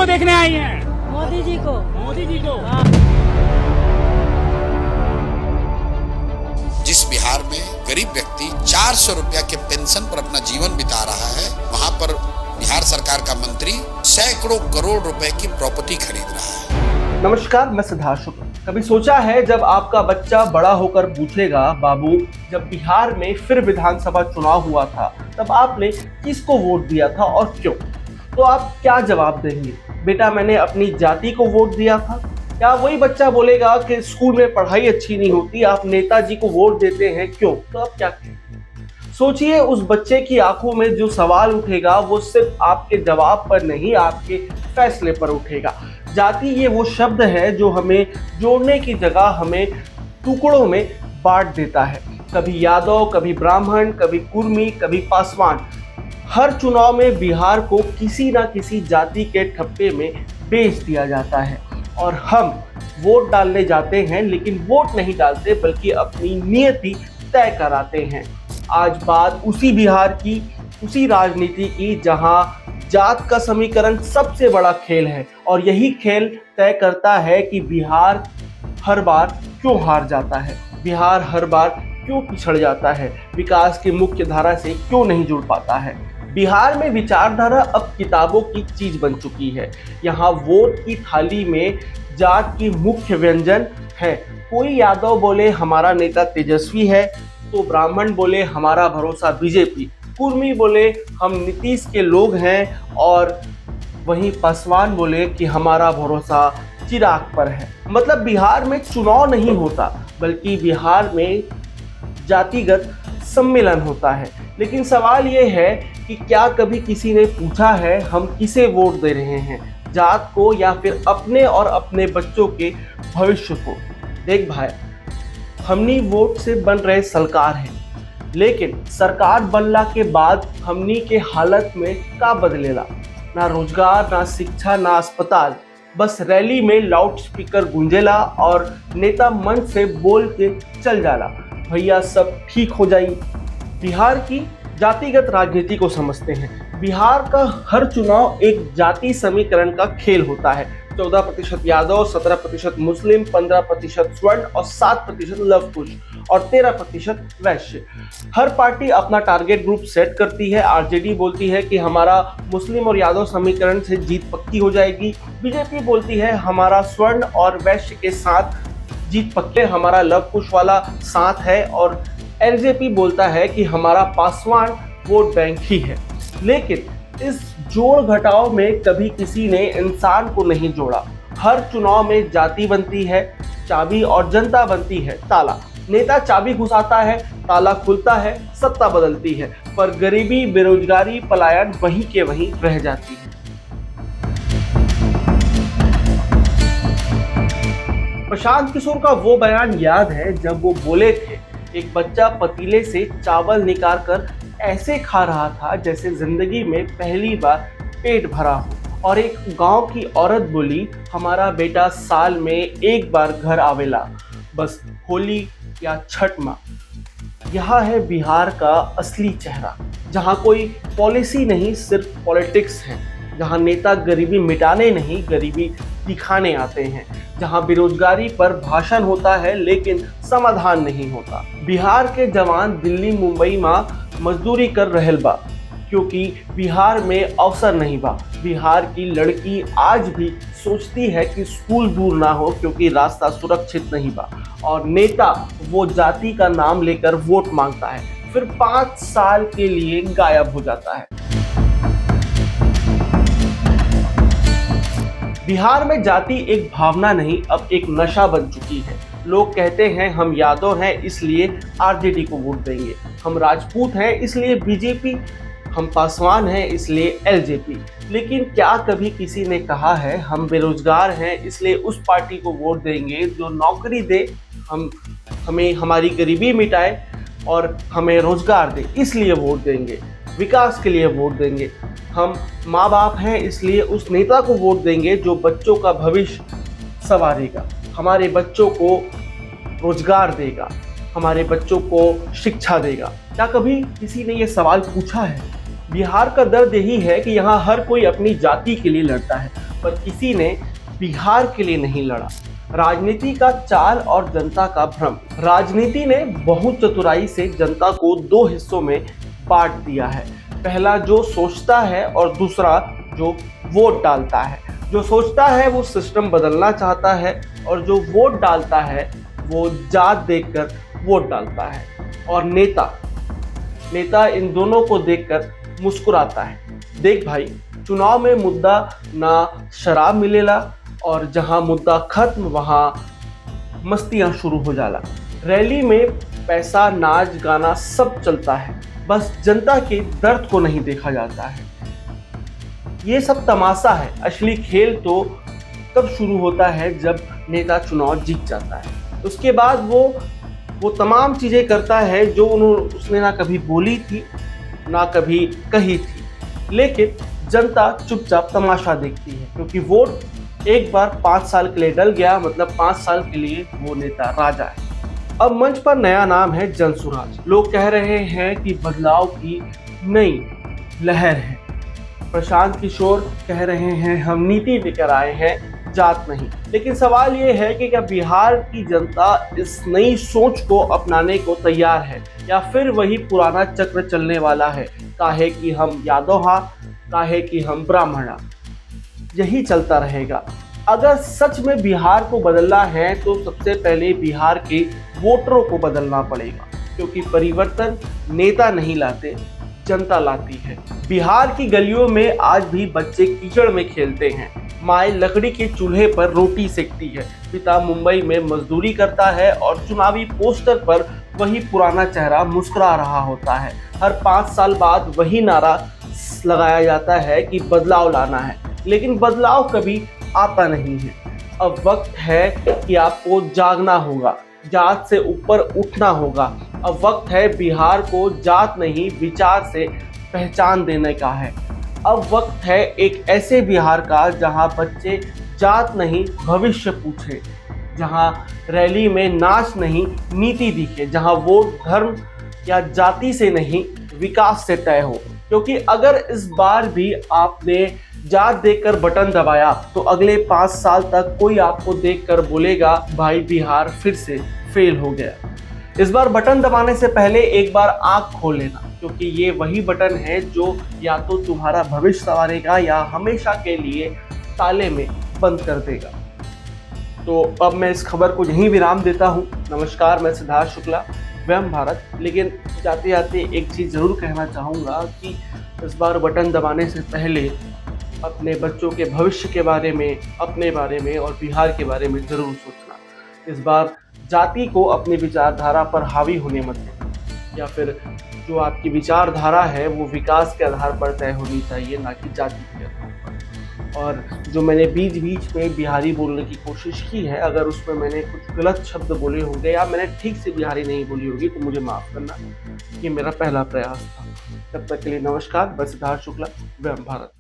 किसको देखने आई हैं? मोदी जी को। मोदी जी को। जिस बिहार में गरीब व्यक्ति 400 रुपया के पेंशन पर अपना जीवन बिता रहा है, वहां पर बिहार सरकार का मंत्री सैकड़ों करोड़ रुपए की प्रॉपर्टी खरीद रहा है। नमस्कार, मैं सिद्धार्थ शुक्ल। कभी सोचा है जब आपका बच्चा बड़ा होकर पूछेगा, बाबू जब बिहार में फिर विधानसभा चुनाव हुआ था तब आपने किसको वोट दिया था और क्यों? तो आप क्या जवाब देंगे? बेटा मैंने अपनी जाति को वोट दिया था। क्या वही बच्चा बोलेगा कि स्कूल में पढ़ाई अच्छी नहीं होती, आप नेताजी को वोट देते हैं क्यों? तो आप क्या कहेंगे? सोचिए, उस बच्चे की आंखों में जो सवाल उठेगा वो सिर्फ आपके जवाब पर नहीं, आपके फैसले पर उठेगा। जाति ये वो शब्द है जो हमें जोड़ने की जगह हमें टुकड़ों में बांट देता है। कभी यादव, कभी ब्राह्मण, कभी कुर्मी, कभी पासवान। हर चुनाव में बिहार को किसी ना किसी जाति के ठप्पे में बेच दिया जाता है और हम वोट डालने जाते हैं, लेकिन वोट नहीं डालते बल्कि अपनी नियति तय कराते हैं। आज बात उसी बिहार की, उसी राजनीति की जहां जात का समीकरण सबसे बड़ा खेल है और यही खेल तय करता है कि बिहार हर बार क्यों हार जाता है, बिहार हर बार क्यों पिछड़ जाता है, विकास की मुख्य धारा से क्यों नहीं जुड़ पाता है। बिहार में विचारधारा अब किताबों की चीज बन चुकी है। यहाँ वोट की थाली में जात की मुख्य व्यंजन है। कोई यादव बोले हमारा नेता तेजस्वी है, तो ब्राह्मण बोले हमारा भरोसा बीजेपी, कुर्मी बोले हम नीतीश के लोग हैं और वहीं पासवान बोले कि हमारा भरोसा चिराग पर है। मतलब बिहार में चुनाव नहीं होता बल्कि बिहार में जातिगत सम्मेलन होता है। लेकिन सवाल ये है कि क्या कभी किसी ने पूछा है हम किसे वोट दे रहे हैं, जात को या फिर अपने और अपने बच्चों के भविष्य को? देख भाई, हमनी वोट से बन रहे सरकार है, लेकिन सरकार बनला के बाद हमनी के हालत में का बदलेला? ना रोजगार, ना शिक्षा, ना अस्पताल। बस रैली में लाउड स्पीकर गूंजेला और नेता मंच से बोल के चल जाला, भैया सब ठीक हो जाई। बिहार की जातिगत राजनीति को समझते हैं। बिहार का हर चुनाव एक जाति समीकरण का खेल होता है। 14% यादव, 17% मुस्लिम, 15% स्वर्ण और 7% लव कुश और 13% वैश्य। हर पार्टी अपना टारगेट ग्रुप सेट करती है। आरजेडी बोलती है कि हमारा मुस्लिम और यादव समीकरण से जीत पक्की हो जाएगी। बीजेपी बोलती है हमारा स्वर्ण और वैश्य के साथ जीत पक्के, हमारा लव कुश वाला साथ है, और एलजेपी बोलता है कि हमारा पासवान वोट बैंक ही है। लेकिन इस जोड़ घटाव में कभी किसी ने इंसान को नहीं जोड़ा। हर चुनाव में जाति बनती है चाबी और जनता बनती है ताला। नेता चाबी घुसाता है, ताला खुलता है, सत्ता बदलती है, पर गरीबी, बेरोजगारी, पलायन वहीं के वहीं रह जाती है। प्रशांत किशोर का वो बयान याद है जब वो बोले थे, एक बच्चा पतीले से चावल निकाल कर ऐसे खा रहा था जैसे जिंदगी में पहली बार पेट भरा हो। और एक गांव की औरत बोली, हमारा बेटा साल में एक बार घर आवेला, बस होली या छठ माँ। यह है बिहार का असली चेहरा, जहाँ कोई पॉलिसी नहीं, सिर्फ पॉलिटिक्स है। जहाँ नेता गरीबी मिटाने नहीं, गरीबी दिखाने आते हैं। जहाँ बेरोजगारी पर भाषण होता है लेकिन समाधान नहीं होता। बिहार के जवान दिल्ली, मुंबई में मजदूरी कर रहल बा क्योंकि बिहार में अवसर नहीं बा। बिहार की लड़की आज भी सोचती है कि स्कूल दूर ना हो क्योंकि रास्ता सुरक्षित नहीं बा। और नेता वो जाति का नाम लेकर वोट मांगता है, फिर 5 साल के लिए गायब हो जाता है। बिहार में जाति एक भावना नहीं, अब एक नशा बन चुकी है। लोग कहते हैं हम यादव हैं इसलिए आरजेडी को वोट देंगे, हम राजपूत हैं इसलिए बीजेपी, हम पासवान हैं इसलिए एलजेपी। लेकिन क्या कभी किसी ने कहा है हम बेरोजगार हैं इसलिए उस पार्टी को वोट देंगे जो नौकरी दे, हमें हमारी गरीबी मिटाए और हमें रोजगार दे, इसलिए वोट देंगे, विकास के लिए वोट देंगे। हम माँ बाप हैं इसलिए उस नेता को वोट देंगे जो बच्चों का भविष्य संवारेगा, हमारे बच्चों को रोजगार देगा, हमारे बच्चों को शिक्षा देगा। क्या कभी किसी ने ये सवाल पूछा है? बिहार का दर्द यही है कि यहाँ हर कोई अपनी जाति के लिए लड़ता है। पर किसी ने बिहार के लिए नहीं लड़ा। राजनीति का चाल और जनता का भ्रम। राजनीति ने बहुत चतुराई से जनता को दो हिस्सों में बांट दिया है। पहला जो सोचता है और दूसरा जो वोट डालता है। जो सोचता है वो सिस्टम बदलना चाहता है और जो वोट डालता है वो जात देखकर वोट डालता है। और नेता इन दोनों को देखकर मुस्कुराता है। देख भाई, चुनाव में मुद्दा ना शराब मिलेला और जहां मुद्दा खत्म वहां मस्तियां शुरू हो जाला। रैली में पैसा, नाच गाना सब चलता है, बस जनता के दर्द को नहीं देखा जाता है। ये सब तमाशा है। असली खेल तो तब शुरू होता है जब नेता चुनाव जीत जाता है। उसके बाद वो तमाम चीज़ें करता है जो उसने ना कभी बोली थी ना कभी कही थी, लेकिन जनता चुपचाप तमाशा देखती है, क्योंकि वोट एक बार 5 साल के लिए डल गया, मतलब 5 साल के लिए वो नेता राजा है। अब मंच पर नया नाम है जनसुराज। लोग कह रहे हैं कि बदलाव की नई लहर है। प्रशांत किशोर कह रहे हैं हम नीति लेकर आए हैं, जात नहीं। लेकिन सवाल ये है कि क्या बिहार की जनता इस नई सोच को अपनाने को तैयार है या फिर वही पुराना चक्र चलने वाला है, काहे कि हम यादव हा, काहे कि हम ब्राह्मण, यही चलता रहेगा। अगर सच में बिहार को बदलना है तो सबसे पहले बिहार के वोटरों को बदलना पड़ेगा, क्योंकि परिवर्तन नेता नहीं लाते, जनता लाती है। बिहार की गलियों में आज भी बच्चे कीचड़ में खेलते हैं, माँ लकड़ी के चूल्हे पर रोटी सेकती है, पिता मुंबई में मजदूरी करता है और चुनावी पोस्टर पर वही पुराना चेहरा मुस्कुरा रहा होता है। हर 5 साल बाद वही नारा लगाया जाता है कि बदलाव लाना है, लेकिन बदलाव कभी आता नहीं है। अब वक्त है कि आपको जागना होगा, जात से ऊपर उठना होगा। अब वक्त है बिहार को जात नहीं विचार से पहचान देने का है। अब वक्त है एक ऐसे बिहार का जहां बच्चे जात नहीं भविष्य पूछे, जहां रैली में नाच नहीं नीति दिखे, जहां वोट धर्म या जाति से नहीं विकास से तय हो। क्योंकि अगर इस बार भी आपने जात देखकर बटन दबाया तो अगले 5 साल तक कोई आपको देखकर बोलेगा भाई बिहार फिर से फेल हो गया। इस बार बटन दबाने से पहले एक बार आंख खोल लेना, क्योंकि ये वही बटन है जो या तो तुम्हारा भविष्य संवारेगा या हमेशा के लिए ताले में बंद कर देगा। तो अब मैं इस खबर को यहीं विराम देता हूँ। नमस्कार, मैं सिद्धार्थ शुक्ला, व्यम भारत। लेकिन जाते जाते एक चीज़ ज़रूर कहना चाहूँगा कि इस बार बटन दबाने से पहले अपने बच्चों के भविष्य के बारे में, अपने बारे में और बिहार के बारे में ज़रूर सोचना। इस बार जाति को अपनी विचारधारा पर हावी होने मत देना, या फिर जो आपकी विचारधारा है वो विकास के आधार पर तय होनी चाहिए, ना कि जाति के आधार पर। और जो मैंने बीच बीच में बिहारी बोलने की कोशिश की है, अगर उसमें मैंने कुछ गलत शब्द बोले होंगे या मैंने ठीक से बिहारी नहीं बोली होगी तो मुझे माफ़ करना। ये मेरा पहला प्रयास था। तब तक के लिए नमस्कार। मैं सिद्धार्थ शुक्ला, व्यम भारत।